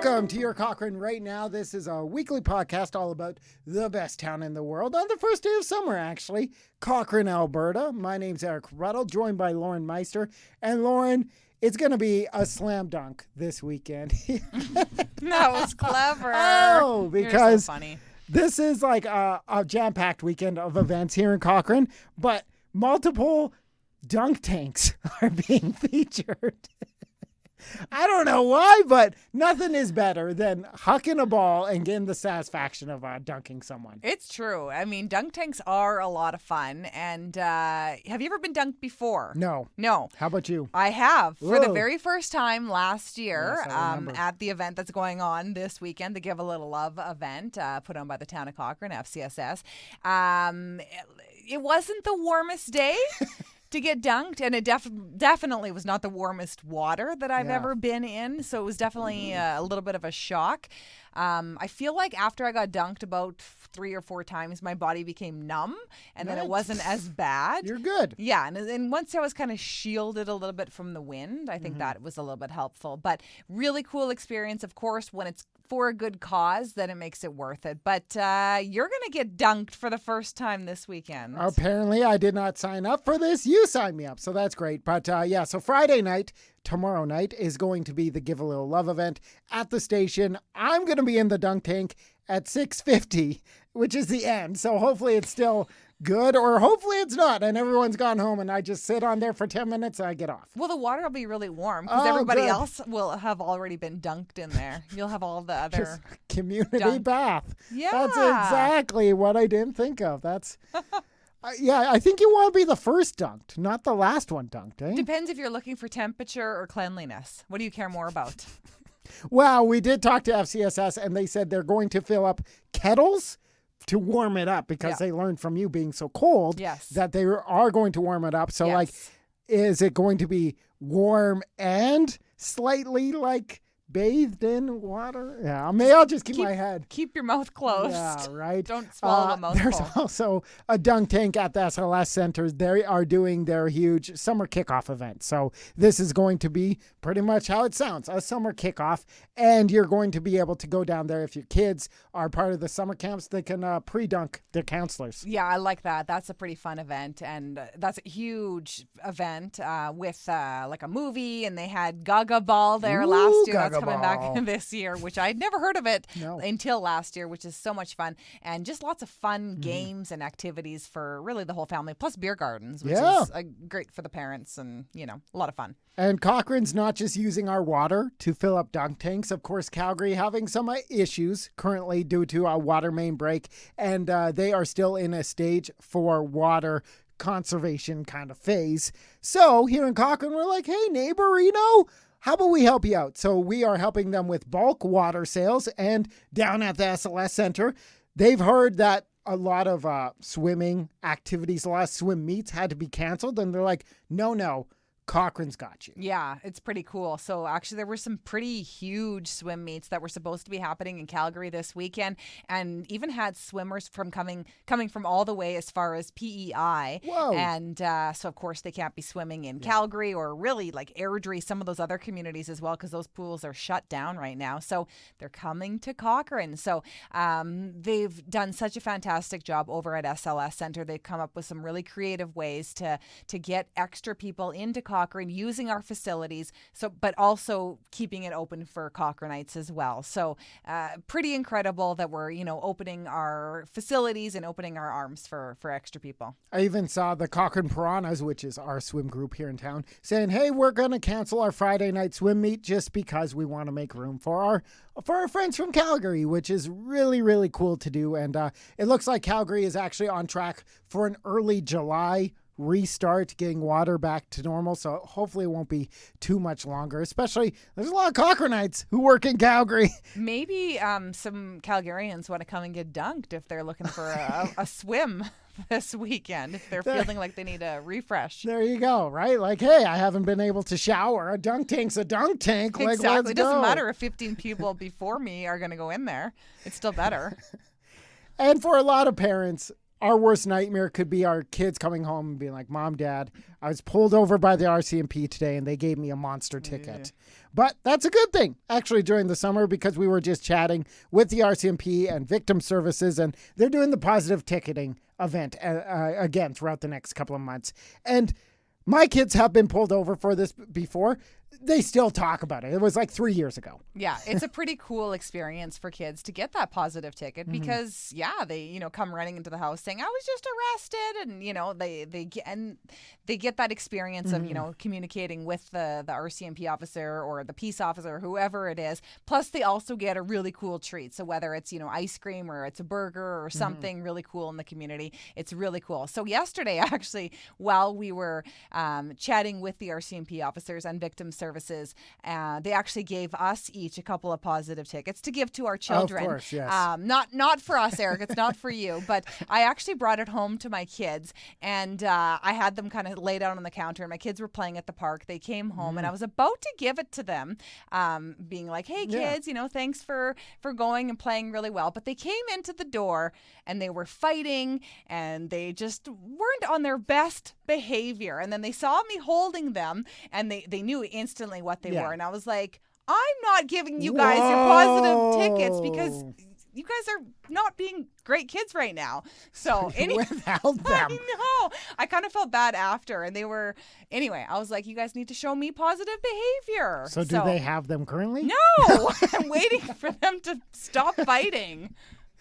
Welcome to your Cochrane Right Now. This is a weekly podcast all about the best town in the world on the first day of summer, actually, Cochrane, Alberta. My name's Eric Ruddle, joined by Lauren Meister. And Lauren, it's going to be a slam dunk this weekend. That was clever. Oh, because You're so funny. This is like a jam-packed weekend of events here in Cochrane, but multiple dunk tanks are being featured. I don't know why, but nothing is better than hucking a ball and getting the satisfaction of dunking someone. It's true. I mean, dunk tanks are a lot of fun. And have you ever been dunked before? No. No. How about you? I have. For the Whoa. very first time last year, Yes, I remember. at the event that's going on this weekend, the Give a Little Love event put on by the town of Cochrane, FCSS. It wasn't the warmest day to get dunked, and it definitely was not the warmest water that I've ever been in, so it was definitely a little bit of a shock. I feel like after I got dunked about 3 or 4 times, my body became numb, and then it wasn't as bad. You're good. Yeah, and once I was kind of shielded a little bit from the wind, I think that was a little bit helpful. But really cool experience, of course, when it's for a good cause, then it makes it worth it. But you're going to get dunked for the first time this weekend. Apparently, I did not sign up for this. You signed me up, so that's great. But so Friday night, tomorrow night, is going to be the Give a Little Love event at the station. I'm going to be in the dunk tank at 6:50, which is the end. So hopefully it's still good, or hopefully it's not, and everyone's gone home, and I just sit on there for 10 minutes and I get off. Well, the water will be really warm because Oh, everybody good. else will have already been dunked in there. You'll have all the other... Just community dunk. bath. Yeah. That's exactly what I didn't think of. That's... I think you want to be the first dunked, not the last one dunked, eh? Depends if you're looking for temperature or cleanliness. What do you care more about? Well, we did talk to FCSS, and they said they're going to fill up kettles to warm it up because they learned from you being so cold that they are going to warm it up. So, is it going to be warm and slightly bathed in water? Yeah, maybe I'll just keep my head. Keep your mouth closed. Yeah, right. Don't swallow a mouthful. There's also a dunk tank at the SLS Center. They are doing their huge summer kickoff event. So this is going to be pretty much how it sounds, a summer kickoff. And you're going to be able to go down there. If your kids are part of the summer camps, they can pre-dunk their counselors. Yeah, I like that. That's a pretty fun event. And that's a huge event with like a movie. And they had Gaga Ball there last year. Gaga That's coming Ball. back this year, which I'd never heard of it until last year, which is so much fun. And just lots of fun games and activities for really the whole family, plus beer gardens, which is great for the parents and, a lot of fun. And Cochrane's not just using our water to fill up dunk tanks. Of course, Calgary having some issues currently due to a water main break, and they are still in a stage 4 water conservation kind of phase. So here in Cochrane, we're like, hey, neighbor, how about we help you out? So we are helping them with bulk water sales, and down at the SLS Center, they've heard that a lot of swimming activities, a lot of swim meets had to be canceled, and they're like, no, Cochrane's got you. Yeah, it's pretty cool. So actually there were some pretty huge swim meets that were supposed to be happening in Calgary this weekend, and even had swimmers coming from all the way as far as PEI. Whoa. And so of course they can't be swimming in Calgary or really like Airdrie, some of those other communities as well, because those pools are shut down right now. So they're coming to Cochrane. So they've done such a fantastic job over at SLS Center. They've come up with some really creative ways to get extra people into Cochrane using our facilities, but also keeping it open for Cochranites as well. So pretty incredible that we're opening our facilities and opening our arms for extra people. I even saw the Cochrane Piranhas, which is our swim group here in town, saying, hey, we're going to cancel our Friday night swim meet just because we want to make room for our friends from Calgary, which is really, really cool to do. And it looks like Calgary is actually on track for an early July restart, getting water back to normal. So hopefully it won't be too much longer, especially there's a lot of Cochranites who work in Calgary. Maybe some Calgarians want to come and get dunked if they're looking for a swim this weekend, if they're feeling like they need a refresh. There you go, right? Like, hey, I haven't been able to shower. A dunk tank's a dunk tank. Like, exactly. let's It doesn't go. matter if 15 people before me are going to go in there. It's still better. And for a lot of parents, our worst nightmare could be our kids coming home and being like, Mom, Dad, I was pulled over by the RCMP today and they gave me a monster ticket. But that's a good thing, actually, during the summer, because we were just chatting with the RCMP and victim services, and they're doing the positive ticketing event again throughout the next couple of months. And my kids have been pulled over for this before. They still talk about it. It was like 3 years ago. Yeah, it's a pretty cool experience for kids to get that positive ticket because, they, come running into the house saying, I was just arrested. And, they get that experience of, communicating with the RCMP officer or the peace officer, whoever it is. Plus, they also get a really cool treat. So whether it's, ice cream or it's a burger or something really cool in the community, it's really cool. So yesterday, actually, while we were chatting with the RCMP officers and victim services, they actually gave us each a couple of positive tickets to give to our children. Of course, yes. Not for us, Eric. It's not for you. But I actually brought it home to my kids, and I had them kind of laid out on the counter, and my kids were playing at the park. They came home, and I was about to give it to them, being like, hey, kids, thanks for going and playing really well. But they came into the door, and they were fighting, and they just weren't on their best behavior. And then they saw me holding them, and they knew instantly what they were. And I was like, I'm not giving you guys your positive tickets because you guys are not being great kids right now. So withheld them. I know. I kind of felt bad after. And anyway, I was like, you guys need to show me positive behavior. So do they have them currently? No. I'm waiting for them to stop fighting.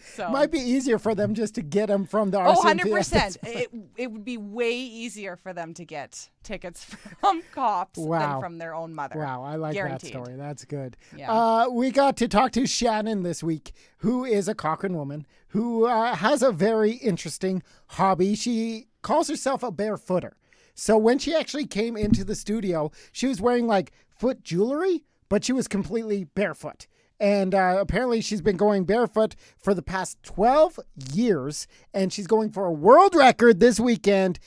So might be easier for them just to get them from the RCMP. Oh, 100%. It would be way easier for them to get tickets from cops than from their own mother. Wow, I like Guaranteed. that story. That's good. Yeah. We got to talk to Shannon this week, who is a Cochrane woman who has a very interesting hobby. She calls herself a barefooter. So when she actually came into the studio, she was wearing like foot jewelry, but she was completely barefoot. And apparently she's been going barefoot for the past 12 years. And she's going for a world record this weekend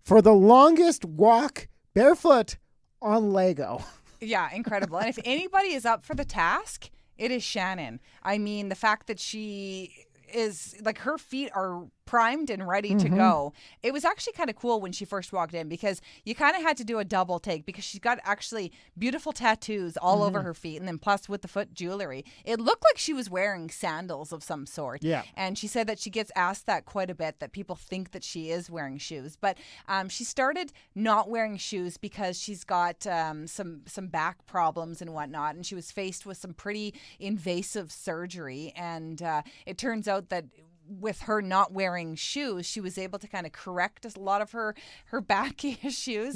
for the longest walk barefoot on Lego. Yeah, incredible. And if anybody is up for the task, it is Shannon. I mean, the fact that she is like her feet are primed and ready to go. It was actually kind of cool when she first walked in because you kind of had to do a double take because she's got actually beautiful tattoos all over her feet, and then plus with the foot jewelry. It looked like she was wearing sandals of some sort. Yeah. And she said that she gets asked that quite a bit, that people think that she is wearing shoes. But she started not wearing shoes because she's got some back problems and whatnot, and she was faced with some pretty invasive surgery. And it turns out that with her not wearing shoes, she was able to kind of correct a lot of her back issues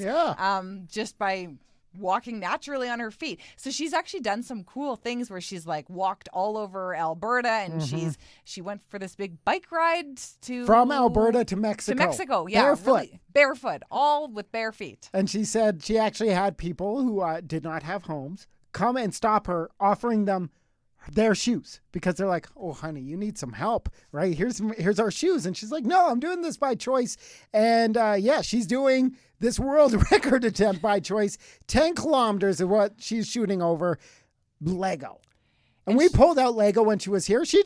just by walking naturally on her feet. So she's actually done some cool things where she's like walked all over Alberta, and she went for this big bike ride from Alberta to Mexico. Yeah, barefoot. Really, barefoot, all with bare feet. And she said she actually had people who did not have homes come and stop her, offering them their shoes because they're like, oh, honey, you need some help, right? Here's our shoes. And she's like, no, I'm doing this by choice. And she's doing this world record attempt by choice. 10 kilometers of what she's shooting over Lego. And we pulled out Lego when she was here. She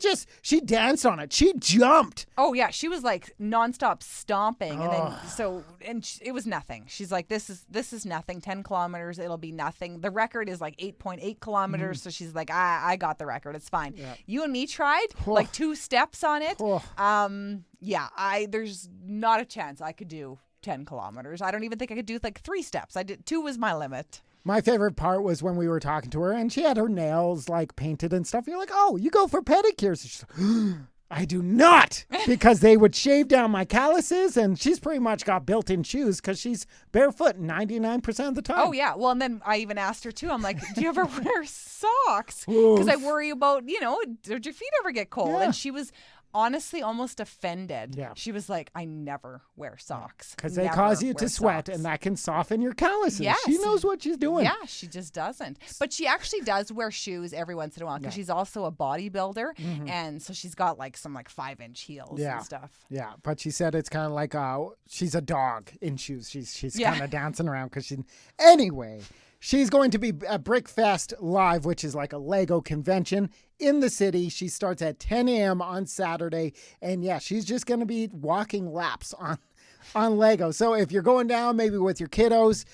danced on it. She jumped. Oh, yeah. She was like nonstop stomping. And then it was nothing. She's like, this is nothing. 10 kilometers, it'll be nothing. The record is like 8.8 kilometers. So she's like, I got the record. It's fine. Yeah. You and me tried like 2 steps on it. There's not a chance I could do 10 kilometers. I don't even think I could do like 3 steps. 2 was my limit. My favorite part was when we were talking to her and she had her nails like painted and stuff. You're like, oh, you go for pedicures. She's like, I do not, because they would shave down my calluses, and she's pretty much got built-in shoes because she's barefoot 99% of the time. Oh, yeah. Well, and then I even asked her, too. I'm like, do you ever wear socks? Because I worry about, did your feet ever get cold? Yeah. And she was honestly almost offended. Yeah. She was like, I never wear socks. Because they cause you to sweat, and that can soften your calluses. Yes. She knows what she's doing. Yeah, she just doesn't. But she actually does wear shoes every once in a while because she's also a bodybuilder. And so she's got like some like 5-inch heels and stuff. Yeah, but she said it's kind of like she's a dog in shoes. She's kind of dancing around because she... Anyway, She's going to be at Brickfest Live, which is like a Lego convention in the city. She starts at 10 a.m. on Saturday. And yeah, she's just going to be walking laps on Lego. So if you're going down maybe with your kiddos,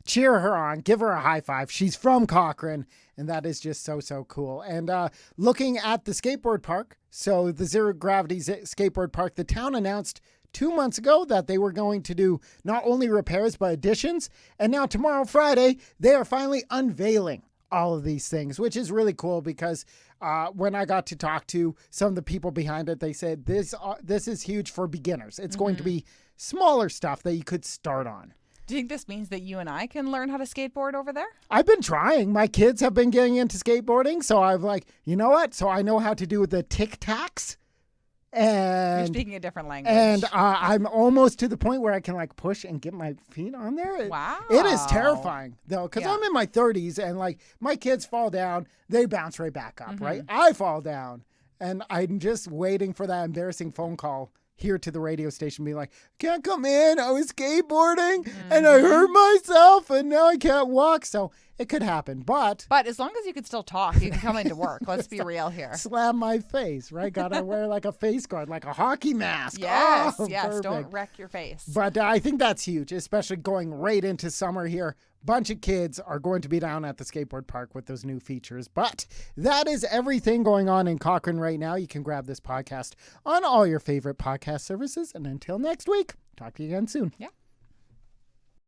cheer her on, give her a high five. She's from Cochrane, and that is just so, so cool. And looking at the skateboard park, so the Zero Gravity Skateboard Park, the town announced 2 months ago that they were going to do not only repairs, but additions. And now tomorrow, Friday, they are finally unveiling all of these things, which is really cool because when I got to talk to some of the people behind it, they said this is huge for beginners. It's going to be smaller stuff that you could start on. Do you think this means that you and I can learn how to skateboard over there? I've been trying. My kids have been getting into skateboarding, so I'm like, you know what? So I know how to do the tic-tacs. And you're speaking a different language. And I'm almost to the point where I can like push and get my feet on there. Wow. It is terrifying though, because Yeah. I'm in my 30s and like my kids fall down, they bounce right back up, right? I fall down and I'm just waiting for that embarrassing phone call here to the radio station being like, can't come in. I was skateboarding and I hurt myself and now I can't walk. So it could happen. But as long as you can still talk, you can come into work. Let's be real here. slam my face, right? Gotta wear like a face guard, like a hockey mask. Yes, Oh, yes. perfect. Don't wreck your face. But I think that's huge, especially going right into summer here. Bunch of kids are going to be down at the skateboard park with those new features. But that is everything going on in Cochrane right now. You can grab this podcast on all your favorite podcast services. And until next week, talk to you again soon. Yeah.